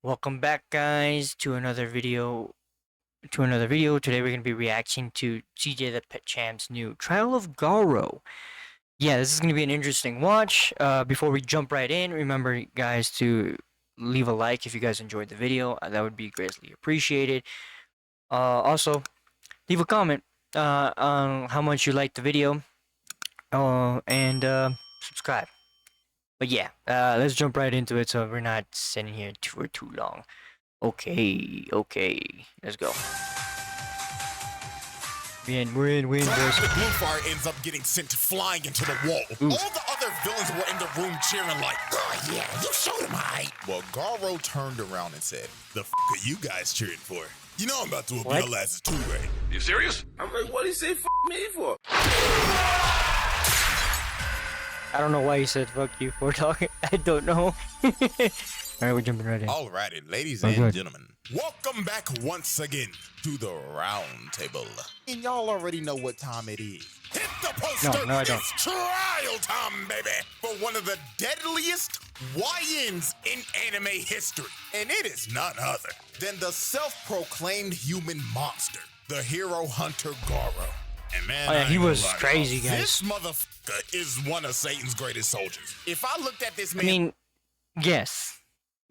Welcome back, guys, to another video. Today we're gonna be reacting to CJDaChamp's new Trial of Garou. Yeah, this is gonna be an interesting watch. Before we jump right in, remember, guys, to leave a like if you guys enjoyed the video. That would be greatly appreciated. Also, leave a comment on how much you liked the video. And subscribe. But yeah, let's jump right into it so we're not sitting here for too long. Okay, let's go. We're in, So boys. the blue fire ends up getting sent flying into the wall. Ooh. All the other villains were in the room cheering like, "Oh yeah, you showed him right." Well, Garou turned around and said, "The f are you guys cheering for? You know I'm about to whoop your asses too, right?" You serious? I'm like, what did he say f me for? I don't know why you said fuck you for talking. I don't know. Alright, we're jumping right in. Alrighty, ladies Oh, and good. gentlemen, welcome back once again to the round table. And y'all already know what time it is. Hit the poster! No, I don't. It's trial time, baby! For one of the deadliest YNs in anime history. And it is none other than the self-proclaimed human monster, the hero hunter Garou. And man, Oh, yeah, I he ain't gonna was lie to crazy, y'all. guys. This motherfucker is one of Satan's greatest soldiers. If I looked at this man... I mean, yes.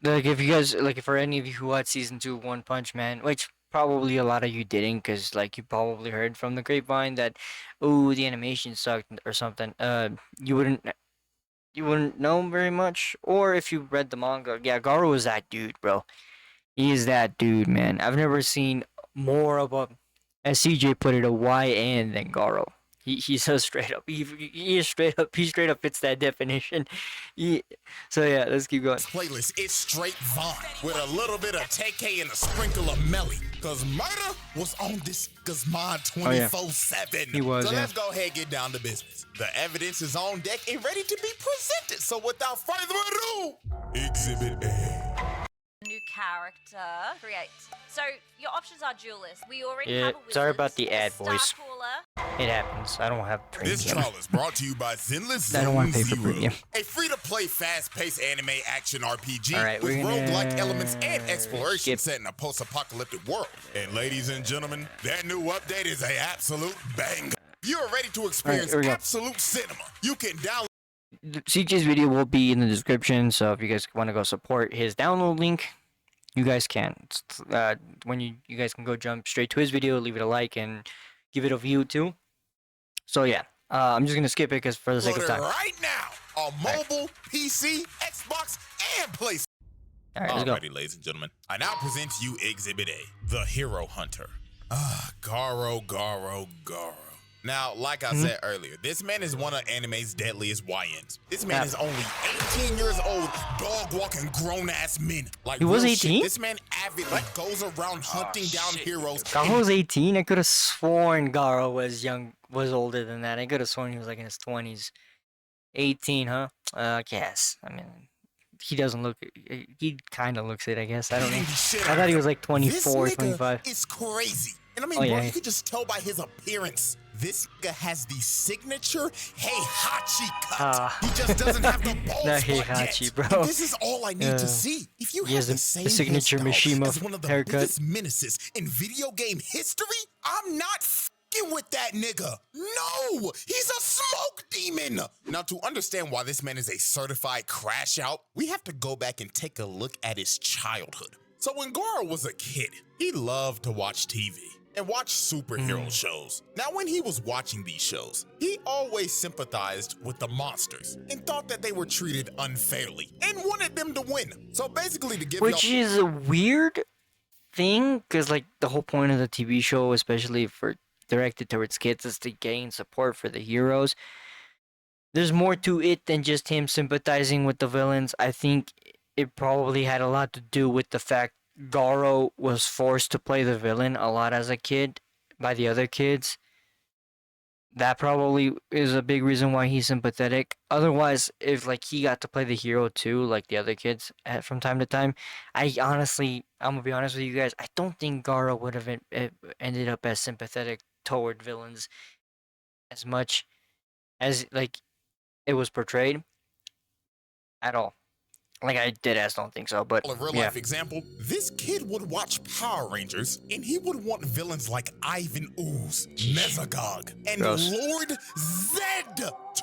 Like, if you guys, like, for any of you who watched season 2 of One Punch Man, which probably a lot of you didn't, because, like, you probably heard from the grapevine that, oh, the animation sucked or something. You wouldn't know very much, or if you read the manga, yeah, Garou is that dude, bro. He is that dude, man. I've never seen more of a, as CJ put it, a YN than Garou. He's so straight up. He is straight up. He straight up fits that definition. So yeah, let's keep going. Playlist is straight Vaughn with a little bit of TK and a sprinkle of Melly. Cause murder was on this Guzman 24/7. He was, so yeah. let's go ahead and get down to business. The evidence is on deck and ready to be presented. So without further ado, Exhibit A. New character create. So your options are duelist. We already Yeah, have a wizard, sorry about the ad, a boys. star caller. It happens. I don't have This premium. trial is brought to you by Zenless I don't want to Zone pay for Zero, premium. a free-to-play, fast-paced anime action RPG Alright, with we're gonna roguelike elements and exploration skip. set in a post-apocalyptic world. And ladies and gentlemen, their new update is a absolute banger. If you are ready to experience here we go. absolute cinema, you can download. CJ's video will be in the description, so if you guys want to go support his download link, you guys can. When you guys can go jump straight to his video, leave it a like, and give it a view too. So yeah, I'm just gonna skip it because for the sake of it time. right now on mobile, PC, Xbox, and PlayStation. All right, let's go. Alrighty, ladies and gentlemen, I now present to you Exhibit A, the Hero Hunter. Garou. Now, like I said earlier, this man is one of anime's deadliest YNs. This man is only 18 years old, dog-walking grown-ass men. Like, He was real shit, 18? this man avidly goes around hunting down heroes. Garou was 18. I could have sworn Garou was older than that. I could have sworn he was like in his 20s. 18, huh? Yes. I mean, he doesn't look. He kind of looks it, I guess. I don't know. I thought he was like 24, This nigga 25. is crazy. And I mean, Oh, bro, yeah. you could just tell by his appearance. This nigga has the signature Heihachi cut. He just doesn't have the balls The for it Heihachi, yet. bro. And this is all I need to see. If you He have has the the same signature hairstyle Mishima as one of the haircut. biggest menaces in video game history, I'm not fucking with that nigga. No, he's a smoke demon. Now, to understand why this man is a certified crash out, we have to go back and take a look at his childhood. So when Garou was a kid, he loved to watch TV and watch superhero shows. Now, when he was watching these shows, he always sympathized with the monsters and thought that they were treated unfairly and wanted them to win. So basically, to give Which y'all... is a weird thing, because like the whole point of the TV show, especially for directed towards kids, is to gain support for the heroes. There's more to it than just him sympathizing with the villains. I think it probably had a lot to do with the fact Garou was forced to play the villain a lot as a kid by the other kids. That probably is a big reason why he's sympathetic. Otherwise, if like he got to play the hero too, like the other kids from time to time, I'm gonna be honest with you guys, I don't think Garou would have ended up as sympathetic toward villains as much as like it was portrayed at all. Like, I deadass don't think so, but A real yeah. life example, this kid would watch Power Rangers and he would want villains like Ivan Ooze, Mesogog, and Gross. Lord Zed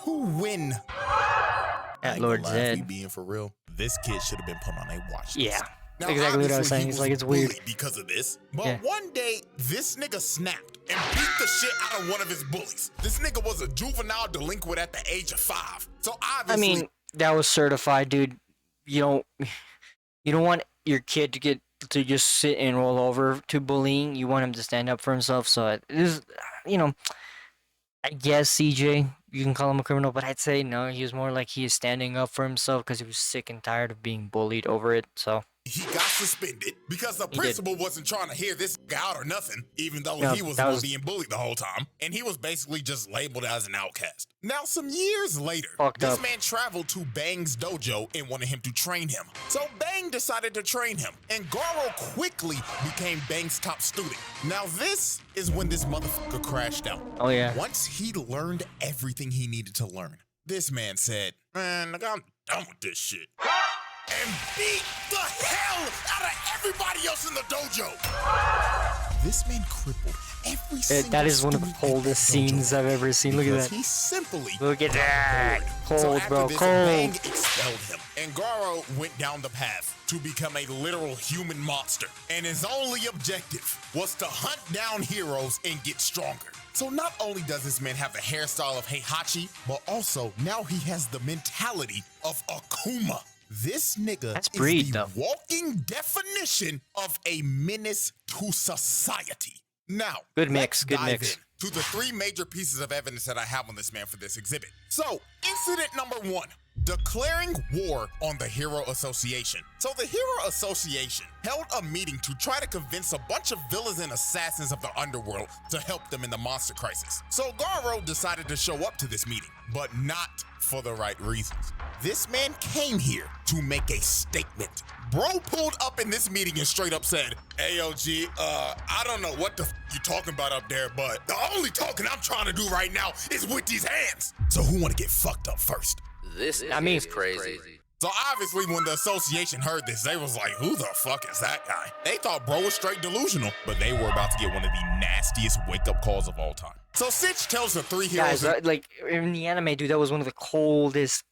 to win. I At ain't Lord gonna lie, if we Zed. being for real, this kid should have been put on a watch list. Yeah. Now, Exactly what I was obviously, saying. he It's was like, it's weird. bullied because of this, but Yeah. one day this nigga snapped and beat the shit out of one of his bullies. This nigga was a juvenile delinquent at the age of 5. So I obviously, mean, that was certified, dude. You don't want your kid to just sit and roll over to bullying. You want him to stand up for himself. So it is, I guess CJ, you can call him a criminal, but I'd say no. He was more like he is standing up for himself because he was sick and tired of being bullied over it. So he got suspended because the He did. principal wasn't trying to hear this guy out or nothing, even though No, he was that the one was- being bullied the whole time, and he was basically just labeled as an outcast. Now, some years later, Fucked this up. man traveled to Bang's dojo and wanted him to train him. So Bang decided to train him, and Garou quickly became Bang's top student. Now, this is when this motherfucker crashed out. Oh, yeah. Once he learned everything he needed to learn, this man said, "Man, nigga, I'm done with this shit." And beat the hell out of everybody else in the dojo. This man crippled every single that is one of the student at that coldest dojo scenes I've ever seen. Look at because that. He simply Look at that. bored. So Cold, after bro. this, Cold. Bang expelled him, and Garou went down the path to become a literal human monster. And his only objective was to hunt down heroes and get stronger. So not only does this man have the hairstyle of Heihachi, but also now he has the mentality of Akuma. This nigga That's is breed, the though. walking definition of a menace to society. Now, Good mix, let's good dive mix. in to the 3 major pieces of evidence that I have on this man for this exhibit. So, incident number 1, declaring war on the Hero Association. So the Hero Association held a meeting to try to convince a bunch of villains and assassins of the underworld to help them in the monster crisis. So Garou decided to show up to this meeting, but not for the right reasons. This man came here to make a statement. Bro pulled up in this meeting and straight up said, "AOG, I don't know what the you talking about up there, but the only talking I'm trying to do right now is with these hands." So who wanna get fucked up first? This I mean- is crazy. So obviously when the association heard this, they was like, who the fuck is that guy? They thought bro was straight delusional, but they were about to get one of the nastiest wake-up calls of all time. So Sitch tells the 3 heroes... Guys, like in the anime, dude, that was one of the coldest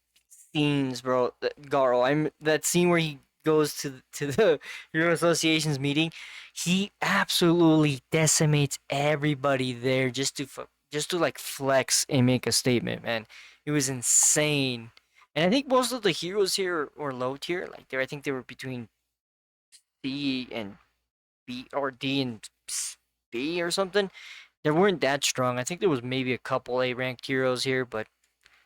scenes, bro. Garou, that scene where he goes to the Hero Association's meeting. He absolutely decimates everybody there just to like flex and make a statement, man. It was insane. And I think most of the heroes here were low tier. Like I think they were between C and B or D and B or something. They weren't that strong. I think there was maybe a couple A ranked heroes here, but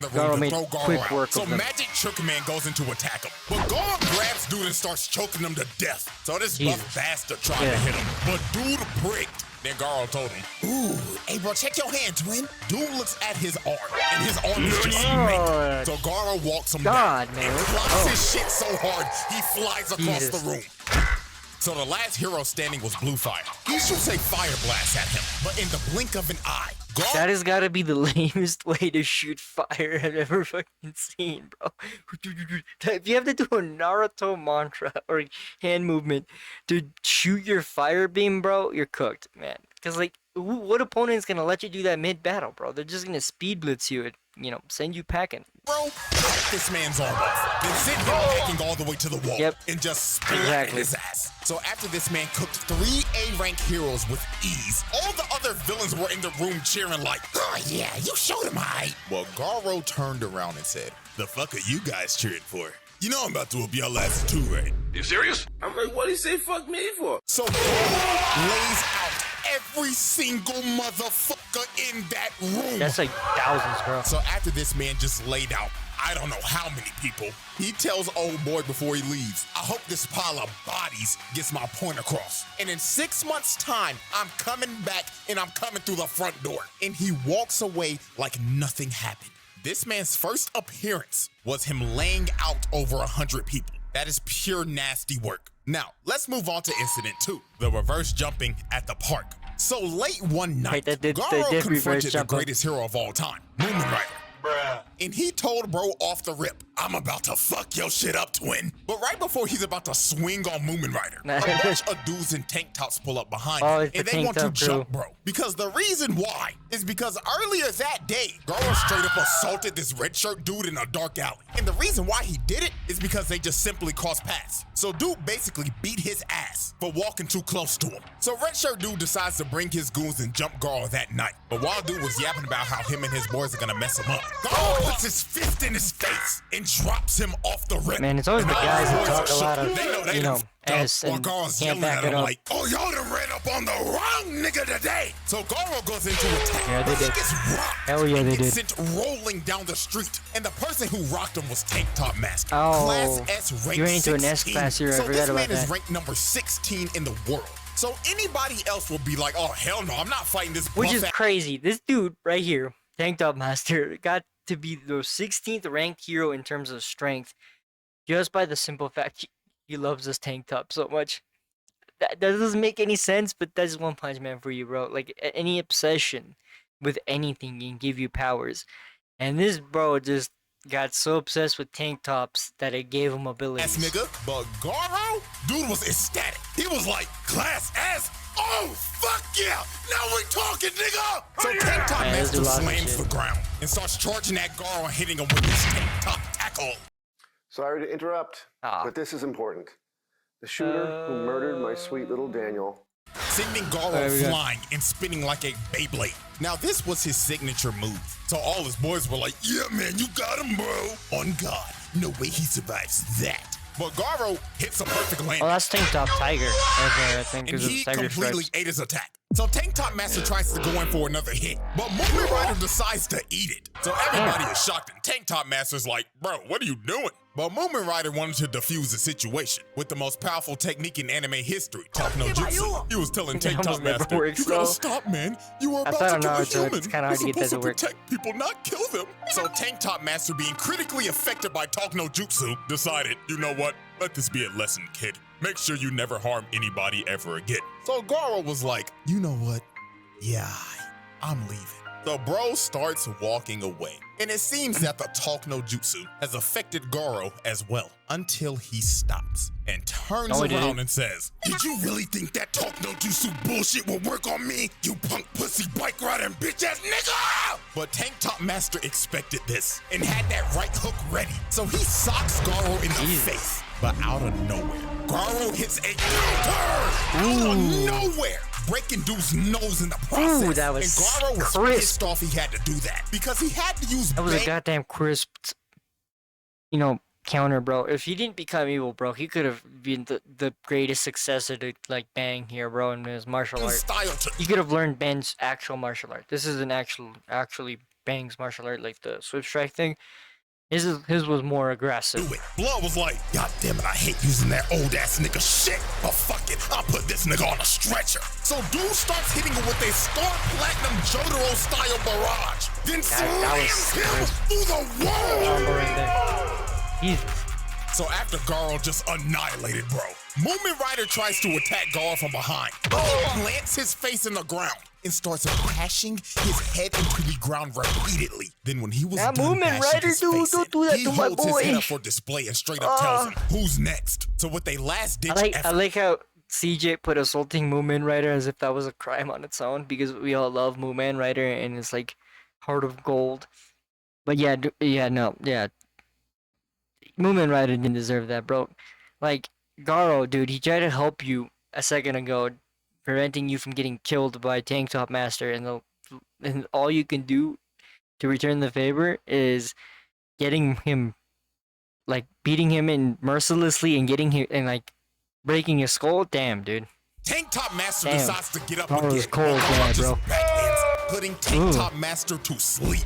the Garou room to made throw Garou quick out. work So of them. Magic Trick Man goes in to attack him. But Garou grabs dude and starts choking him to death. So this Jesus. buff bastard tried to Yeah. hit him. But dude pricked. Then Garou told him, "Ooh, hey bro, check your hand, twin." Dude looks at his arm, and his arm is just Oh, cement. So Garou walks him God, down man. and clocks Oh. his shit so hard, he flies across Jesus. the room. So the last hero standing was Blue Fire. He shoots a fire blast at him, but in the blink of an eye, Garou that has got to be the lamest way to shoot fire I've ever fucking seen, bro. If you have to do a Naruto mantra or hand movement to shoot your fire beam, bro, you're cooked, man. Because, like, what opponent's going to let you do that mid-battle, bro? They're just going to speed blitz you and, send you packing. cut this man's arm off, then sent him hacking all the way to the wall, Yep. and just splat Exactly. his ass. So after this man cooked 3 A-rank heroes with ease, all the other villains were in the room cheering like, "Oh yeah, you showed him high." Well, Garou turned around and said, "The fuck are you guys cheering for? You know I'm about to whoop y'all asses too, right?" You serious? I'm like, what he say fuck me for? So Garou lays out every single motherfucker in that room. That's like thousands, bro. So after this man just laid out, I don't know how many people, he tells old boy before he leaves, "I hope this pile of bodies gets my point across. And in 6 months' time, I'm coming back and I'm coming through the front door." And he walks away like nothing happened. This man's first appearance was him laying out over 100 people. That is pure nasty work. Now, let's move on to incident 2, the reverse jumping at the park. So late one night, Wait, that did Garou reverse confronted the jump up. greatest hero of all time, Moomin Rider. And he told bro off the rip, I'm about to fuck your shit up, twin. But right before he's about to swing on Moomin Rider, a bunch of dudes in tank tops pull up behind him, and they want to jump bro. Because the reason why is because earlier that day, Garou straight up assaulted this red shirt dude in a dark alley. And the reason why he did it is because they just simply crossed paths. So dude basically beat his ass for walking too close to him. So red shirt dude decides to bring his goons and jump Garou that night. But while dude was yapping about how him and his boys are gonna mess him up, Garou puts his fist in his face and drops him off the rip. Man, it's always the guys that talk a lot of, you know, ass and can't back it up. Like, oh, y'all done ran up on the wrong nigga today. So Garou goes into attack. Yeah, they did. He gets rocked. Hell yeah, they did. Sent rolling down the street. And the person who rocked him was Tank Top Master. Oh, Class S rank you ran into an S 16. class here. I So forgot this about man is that. ranked number 16 in the world. So anybody else will be like, oh, hell no, I'm not fighting this Which is buff-ass crazy. This dude right here, Tank Top Master, got to be the 16th ranked hero in terms of strength just by the simple fact he loves this tank top so much. That doesn't make any sense, but that's One Punch Man for you, bro. Like, any obsession with anything can give you powers. And this bro just got so obsessed with tank tops that it gave him abilities. nigga. But Garou, dude was ecstatic. He was like, class S? Oh, fuck yeah! Now we talking, nigga! So Tank Top Master slams the ground and starts charging at Garou and hitting him with his Tank Top tackle. Sorry to interrupt, but this is important. The shooter who murdered my sweet little Daniel. Sending Garou flying and spinning like a Beyblade. Now, this was his signature move. So all his boys were like, yeah, man, you got him, bro. On God, no way he survives that. But Garou hits a perfect landing. Oh, that's Tank Top Tiger. Okay, I think And it's he Tiger completely Stripes. ate his attack. So Tank Top Master tries to go in for another hit, but Moomin Rider decides to eat it. So everybody is shocked, and Tank Top Master's like, bro, what are you doing? But Moomin Rider wanted to defuse the situation with the most powerful technique in anime history, Talk No Jutsu. He was telling Tank Top Master, you gotta stop, man. You are about to kill a human. It's kind of hard to get that to work. Protect people, not kill them. So Tank Top Master, being critically affected by Talk No Jutsu, decided, you know what? Let this be a lesson, kid. Make sure you never harm anybody ever again. So Garou was like, you know what? Yeah, I'm leaving. The bro starts walking away. And it seems that the Talk No Jutsu has affected Garou as well, until he stops and turns around and says, did you really think that Talk No Jutsu bullshit will work on me, you punk pussy bike riding bitch ass nigga? But Tank Top Master expected this and had that right hook ready. So he socks Garou in the face. But out of nowhere, Garou hits a counter out of nowhere, breaking dude's nose in the process. Ooh, that was and Garou was crisp. pissed off he had to do that because he had to use That was a goddamn crisp, counter, bro. If he didn't become evil, bro, he could have been the greatest successor to, like, Bang here, bro, in his martial art. He could have learned Ben's actual martial art. This is an actually Bang's martial art, like the Swift Strike thing. His was more aggressive. Blood was like, God damn it, I hate using that old ass nigga shit. But fuck it, I'll put this nigga on a stretcher. So dude starts hitting him with a Star Platinum Jotaro style barrage. Then slams him through the wall. Jesus. So after Garou just annihilated bro, Moomin Rider tries to attack Garou from behind. But he plants his face in the ground and starts bashing his head into the ground repeatedly. Then when he was done Moomin bashing Rider, his dude, face don't in, do that he to my holds his head boy. up for display and straight up tells him, who's next? So with a last ditch effort, I like how CJ put assaulting Moomin Rider as if that was a crime on its own, because we all love Moomin Rider and it's like heart of gold. But Moomin Rider didn't deserve that, bro. Like, Garou, dude, he tried to help you a second ago, preventing you from getting killed by Tank Top Master, and all you can do to return the favor is getting him, like, beating him in mercilessly and getting him and, like, breaking his skull. Damn, dude. Tank Top Master Damn. decides to get up That was again. cold, Garou just bro. backhands, putting Tank Top Master to sleep.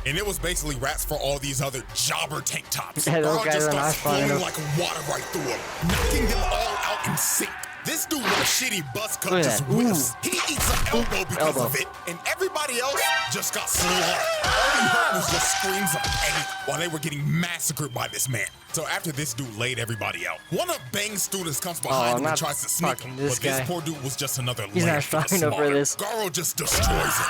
And it was basically rats for all these other jobber tank tops. Yeah, those Garou guys just are not starts fun flowing enough. like water right through them, knocking them all out in sync. This dude with a shitty buzz cut Look at just that. Ooh. whiffs. He eats an elbow because of it, and everybody else just got slaughtered. All he heard was just screams of pain while they were getting massacred by this man. So after this dude laid everybody out, one of Bang's students comes behind him and not tries to sneak him, fucking but this this guy. poor dude was just another He's layer not for the strong enough for slaughter. this. Garou just destroys him.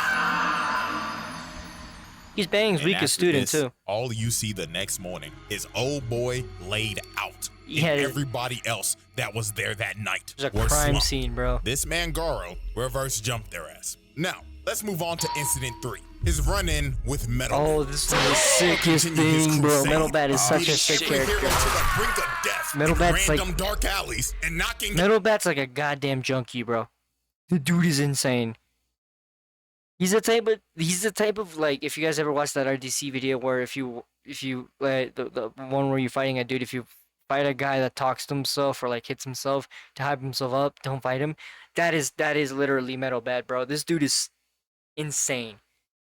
He's Bang's And weakest after student, this, too. all you see the next morning is old boy laid out. Yeah, And everybody else that was there that night There's a were crime slumped. scene, bro. This man Garou reverse jumped their ass. Now, let's move on to incident 3. His run-in with Metal Oh, Bat. this is the sickest thing, bro. Metal Bat is such a sick character. To the brink of death Metal in Bat's random like- dark alleys and knocking Metal Bat's like a goddamn junkie, bro. The dude is insane. He's the type of like, if you guys ever watched that RDC video where if you like the one where you're fighting a dude, if you fight a guy that talks to himself or like hits himself to hype himself up, don't fight him. That is literally Metal Bat, bro. This dude is insane.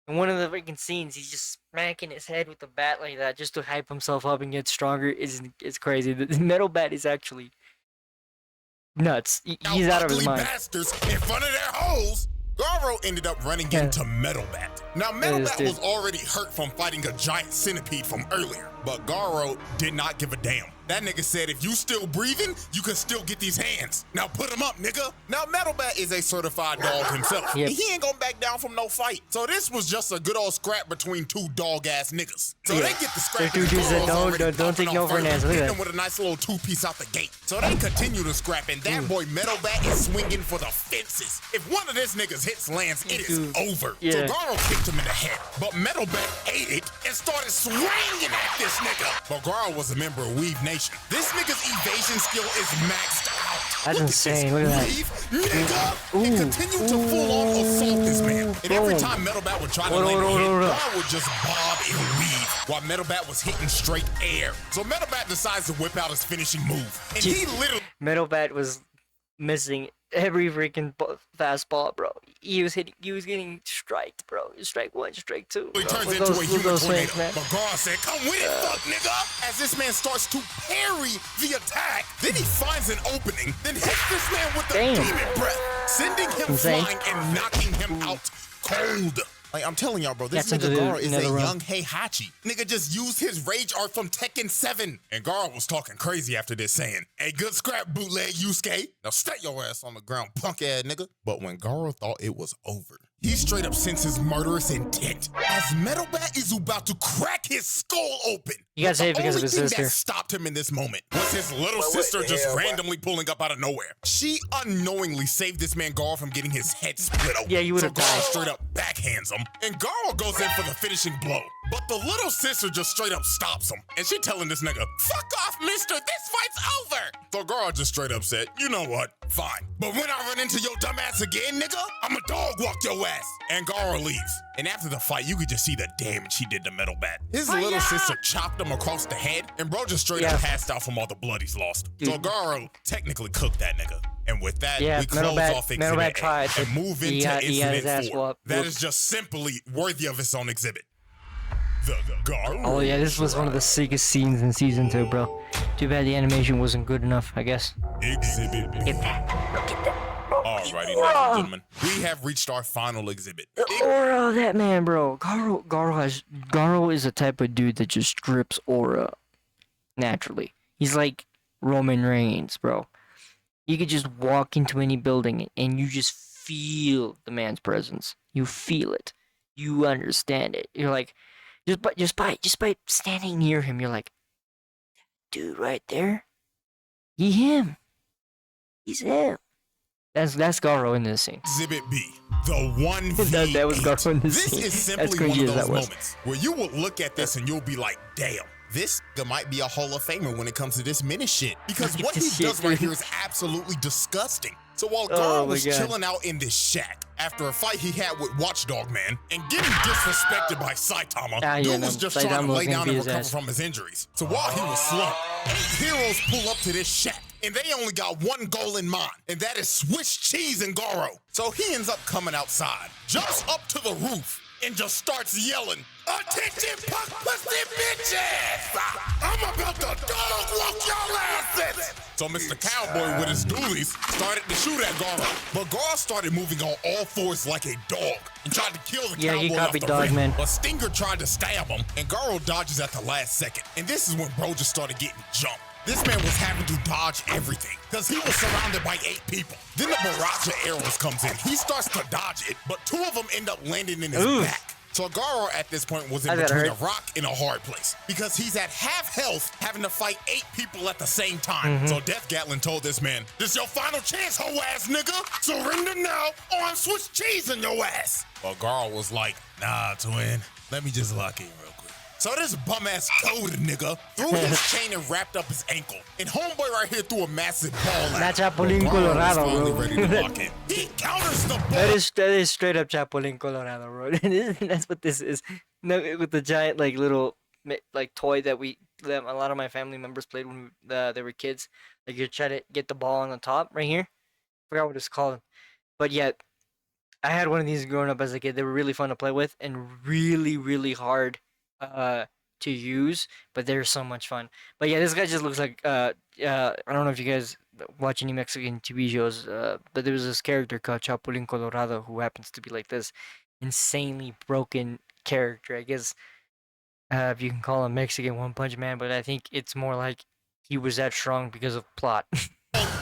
In one of the freaking scenes, he's just smacking his head with the bat like that just to hype himself up and get stronger. It's crazy. The Metal Bat is actually nuts. He's out of his ugly mind. bastards in front of their hoes. Garou ended up running into Metal Bat. Now, Metal Yes, Bat dude. was already hurt from fighting a giant centipede from earlier, but Garou did not give a damn. That nigga said, if you still breathing, you can still get these hands. Now put them up, nigga. Now, Metal Bat is a certified dog himself. Yep. And he ain't gonna back down from no fight. So this was just a good old scrap between two dog-ass niggas. So Yeah. they get the scrap. So dude and said, Garou's "Don't- already don't take popping no off for an further, answer." Look at hitting that. them with a nice little two-piece out the gate. So they continue to scrap, and that boy Metal Bat is swinging for the fences. If one of this niggas hits lands, it is Dude. over. Yeah. So Garou kicked him in the head, but Metal Bat ate it and started swinging at this nigga. But Garou was a member of Weave Nation. This nigga's evasion skill is maxed out. That's Look insane. At Look at that. Weave, nigga, Ooh. and continued to full-on assault this man. And every Boom. time Metal Bat would try to Hold land on, a hold hit, on, hold on. Garou would just bob and weave, while Metal Bat was hitting straight air. So Metal Bat decides to whip out his finishing move, and he literally Metal Bat was missing every freaking fastball, bro. He was getting striked, bro. Strike 1, strike 2. He turns With into those- a with human those tornado. swings, man. But Garou said, come with it, fuck nigga. As this man starts to parry the attack, then he finds an opening, then hits this man with the Damn. demon breath, sending him Insane. flying and knocking him out cold. Like, I'm telling y'all, bro, this That's nigga into the Garou is a nether realm. young Heihachi. Nigga just used his rage art from Tekken 7. And Garou was talking crazy after this, saying, hey, good scrap, bootleg Yusuke. Now stat your ass on the ground, punk ass nigga. But when Garou thought it was over, he straight up senses murderous intent as Metal Bat is about to crack his skull open. You gotta But say it the because of only his thing sister. that stopped him in this moment was his little sister just randomly pulling up out of nowhere. She unknowingly saved this man Garou from getting his head split open. Yeah, you would've So Garou died. straight up backhands him, and Garou goes in for the finishing blow. But the little sister just straight up stops him, and she telling this nigga, fuck off, mister, this fight's over. So Garou just straight up said, you know what, fine. But when I run into your dumb ass again, nigga, I'ma dog walk your ass. And Garou leaves. And after the fight, you could just see the damage he did to Metal Bat. His little sister chopped him across the head, and bro just straight up passed out from all the blood he's lost. So Garou technically cooked that nigga. And with that, Yeah, we Metal close Bat- off Metal Bat Exhibit tried, A and but move he into got his ass Incident 4. whooped. That is just simply worthy of its own exhibit. The Garou. Oh yeah, this was one of the sickest scenes in season 2, bro. Too bad the animation wasn't good enough, I guess. Exhibit B. Get that. Look at that. Alrighty, ladies and gentlemen, we have reached our final exhibit. The aura of that man, bro. Garou is the type of dude that just drips aura naturally. He's like Roman Reigns, bro. You could just walk into any building and you just feel the man's presence. You feel it. You understand it. You're like, just by standing near him, you're like, dude, right there. Him. He's him. That's Garou in this scene. Exhibit B, the one That was Garou in this This scene. is As simply cringy one of as that those was. moments where you will look at this and you'll be like, damn, this guy might be a Hall of Famer when it comes to this menace shit. Because Look at what he this shit, does right dude. here is absolutely disgusting. So while Oh Garou my was God. chilling out in this shack after a fight he had with Watchdog Man and getting disrespected by Saitama, Yeah, dude no, was just trying Saitama to was lay gonna down beat and his recover ass. from his injuries. So while he was slumped, 8 heroes pull up to this shack. And they only got one goal in mind, and that is Swiss cheese and Garou. So he ends up coming outside, jumps up to the roof, and just starts yelling, attention, punk pussy bitches! I'm about to dog walk your asses! So Mr. Cowboy with his dualies started to shoot at Garou, but Garou started moving on all fours like a dog and tried to kill the Yeah, he cowboy off copied the Dog rip. Man. But Stinger tried to stab him, and Garou dodges at the last second. And this is when bro just started getting jumped. This man was having to dodge everything because he was surrounded by 8 people. Then the barrage of arrows comes in. He starts to dodge it, but 2 of them end up landing in his back. So Garou at this point was in I got between a hurt. rock and a hard place because he's at half health having to fight 8 people at the same time. So Death Gatlin told this man, "This your final chance, hoe ass nigga. Surrender now or I'm Swiss cheese in your ass." Well, Garou was like, "Nah, twin. Let me just lock in real quick." So this bum-ass code nigga threw his chain and wrapped up his ankle. And homeboy right here threw a massive ball at him. Chapulín Garou was Colorado, finally bro. ready to lock in. He counters the ball. That is straight up Chapulín Colorado, bro. That's what this is. No, with the giant like little like toy that a lot of my family members played when they were kids. Like you try to get the ball on the top right here. Forgot what it's called, but yeah, I had one of these growing up as a kid. They were really fun to play with and really really hard to use, but they're so much fun. But yeah, this guy just looks like I don't know if you guys watch any Mexican TV shows, but there was this character called Chapulín Colorado who happens to be like this insanely broken character. I guess if you can call him Mexican One Punch Man, but I think it's more like he was that strong because of plot.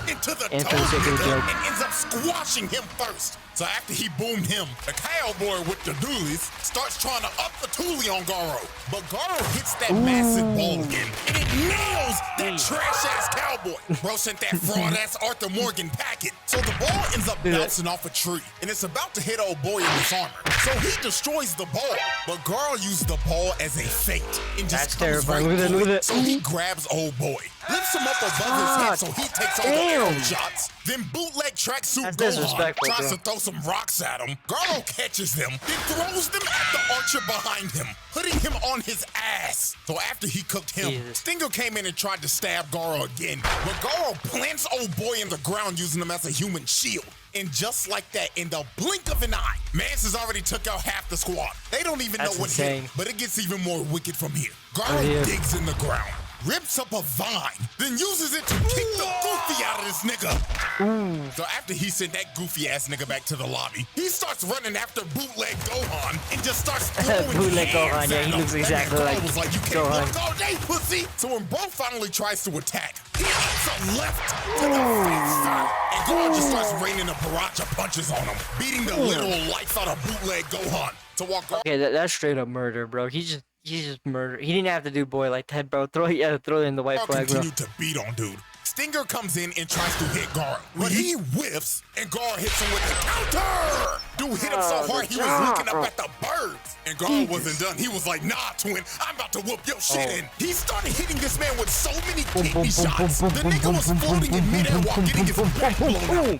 Into the And toe for the sake of the nigga joke. and ends up squashing him first. So after he boomed him, the cowboy with the doolies starts trying to up the toolie on Garou. But Garou hits that massive ball again, and it nails that trash-ass cowboy. Bro sent that fraud-ass Arthur Morgan packet. So the ball ends up bouncing off a tree, and it's about to hit old boy in his armor. So he destroys the ball, but Garou used the ball as a feint. And just That's comes terrifying. right Look at that, through look at it. that. So he grabs old boy, lifts him up above his head so he takes all the arrow shots. Then bootleg tracksuit That's Gohan disrespectful, tries bro. to throw some rocks at him. Garou catches them, then throws them at the archer behind him, putting him on his ass. So after he cooked him, Jesus. Stinger came in and tried to stab Garou again. But Garou plants old boy in the ground using him as a human shield. And just like that, in the blink of an eye, Mance has already took out half the squad. They don't even That's know what hit insane. him, but it gets even more wicked from here. Garou Right here. digs in the ground, rips up a vine, then uses it to kick the goofy out of this nigga. So after he sent that goofy ass nigga back to the lobby, he starts running after bootleg Gohan and just starts throwing Bootleg hands Gohan, yeah, at he him. looks That exactly man like Garou was like, "You can't Gohan." block all day, pussy." So when Bro finally tries to attack, he hits a left to the face, and Gohan just starts raining a barrage of punches on him, beating the literal life out of bootleg Gohan. To walk Okay, that's straight up murder, bro. He just murdered. He didn't have to do boy like that, bro. Throw in the white Garou flag, bro. continued to beat on dude. Stinger comes in and tries to hit Garou, but he whiffs and Garou hits him with the counter. Dude hit him so hard he was looking up at the birds. And Garou wasn't done. He was like, "Nah, twin, I'm about to whoop your shit in." He started hitting this man with so many kidney shots. The nigga was floating in midair while getting his back blown out.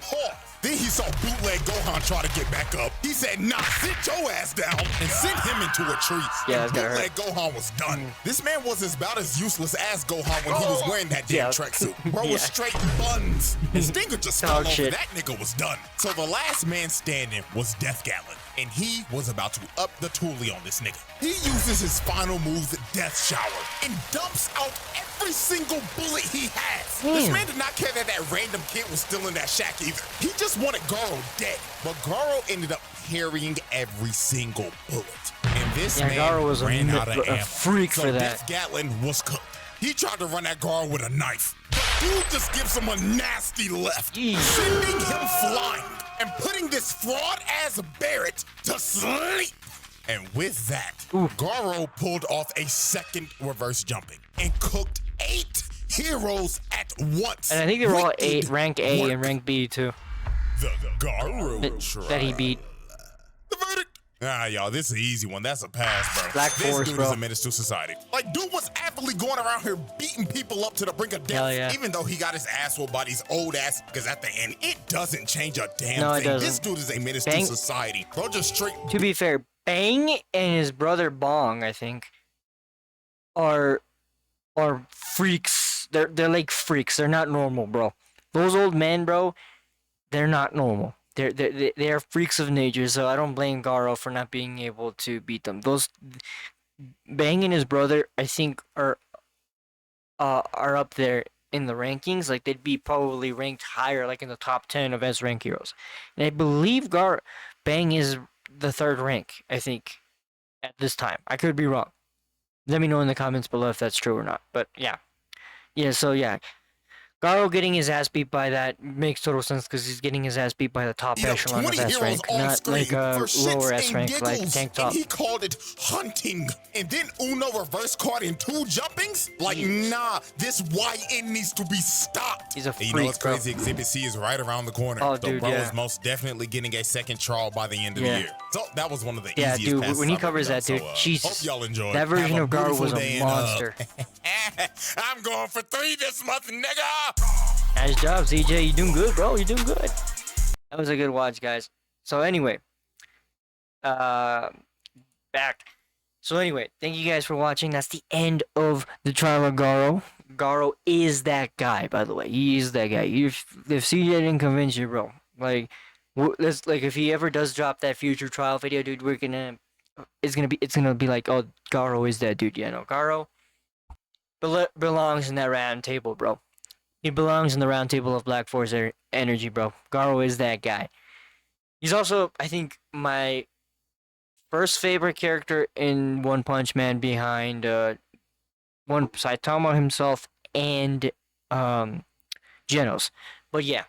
Then he saw bootleg Gohan try to get back up. He said, "Nah, sit your ass down," and sent him into a tree. Yeah, and that's gotta bootleg Gohan was done. This man was about as useless as Gohan when he was wearing that damn Yeah. tracksuit. Bro was Yeah. straight buns. And Stinger just fell Dog over. shit. That nigga was done. So the last man standing was Death Gatlin, and he was about to up the toolie on this nigga. He uses his final move, the Death Shower, and dumps out every single bullet he has. This Damn. man did not care that that random kid was still in that shack either. He just wanted Garou dead. But Garou ended up parrying every single bullet. And this man Garou was ran out of a ammo. freak So for that. Death Gatlin was cooked. He tried to run at Garou with a knife. But dude just gives him a nasty left, Jeez. sending him flying and putting this fraud-ass Barrett to sleep. And with that, Garou pulled off a second reverse jumping and cooked 8 heroes at once. And I think they were all Wicked rank A work. and rank B too. The Garou That he beat. The verdict. Y'all, this is an easy one. That's a pass, bro. Black this Force, dude bro. is a menace to society. Like, dude was actively going around here beating people up to the brink of death. Hell yeah. Even though he got his ass whooped by these old ass, because at the end, it doesn't change a damn No, it thing. doesn't. This dude is a menace Bang. to society. Bro, just straight. To be fair, Bang and his brother Bong, I think, are freaks. They're like freaks. They're not normal, bro. Those old men, bro, they're not normal. They're freaks of nature. So I don't blame Garou for not being able to beat them. Those Bang and his brother, I think, are up there in the rankings. Like they'd be probably ranked higher, like in the top 10 of S rank heroes. And I believe Bang is the 3rd rank, I think, at this time. I could be wrong. Let me know in the comments below if that's true or not. But yeah. So yeah. Garou getting his ass beat by that makes total sense because he's getting his ass beat by the top echelon of S rank, not like a lower S rank like Tank Top. And he called it hunting. And then Uno reverse caught in 2 jumpings? Like, nah, this YN needs to be stopped. He's a freak, you know what's crazy? bro. Exhibit C is right around the corner. Oh, so dude, bro yeah. is most definitely getting a second trial by the end of the year. So that was one of the Yeah, easiest dude, passes when he I've ever covers done. that, dude, So, Jesus. hope y'all enjoyed. That version Have of Garou beautiful was a day and, monster. I'm going for 3 this month, nigga! Nice job, CJ. You doing good, bro. You doing good. That was a good watch, guys. So anyway, back. So anyway, thank you guys for watching. That's the end of the trial of Garou. Garou is that guy, by the way. He is that guy. If CJ didn't convince you, bro, like, let's like if he ever does drop that future trial video, dude, it's gonna be like, oh, Garou is that dude. Yeah, no, Garou belongs in that round table, bro. He belongs in the round table of Black Force energy, bro. Garou is that guy. He's also, I think, my first favorite character in One Punch Man behind one Saitama himself and Genos. But yeah,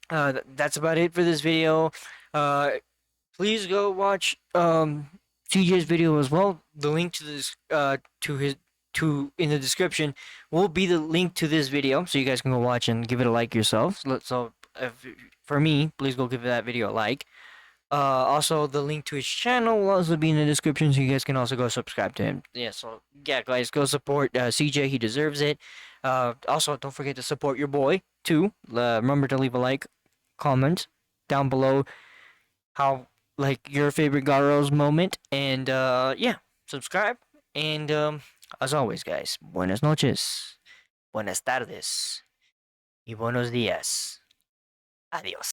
that's about it for this video. Please go watch CJ's video as well. The link to this in the description will be the link to this video, so you guys can go watch and give it a like yourselves. So for me, please go give that video a like. Also, the link to his channel will also be in the description, so you guys can also go subscribe to him. Yeah, so yeah, guys, go support CJ. He deserves it. Also, don't forget to support your boy too. Remember to leave a like, comment down below how like your favorite Garou's moment, and yeah, subscribe. And as always, guys, buenas noches, buenas tardes, y buenos días. Adiós.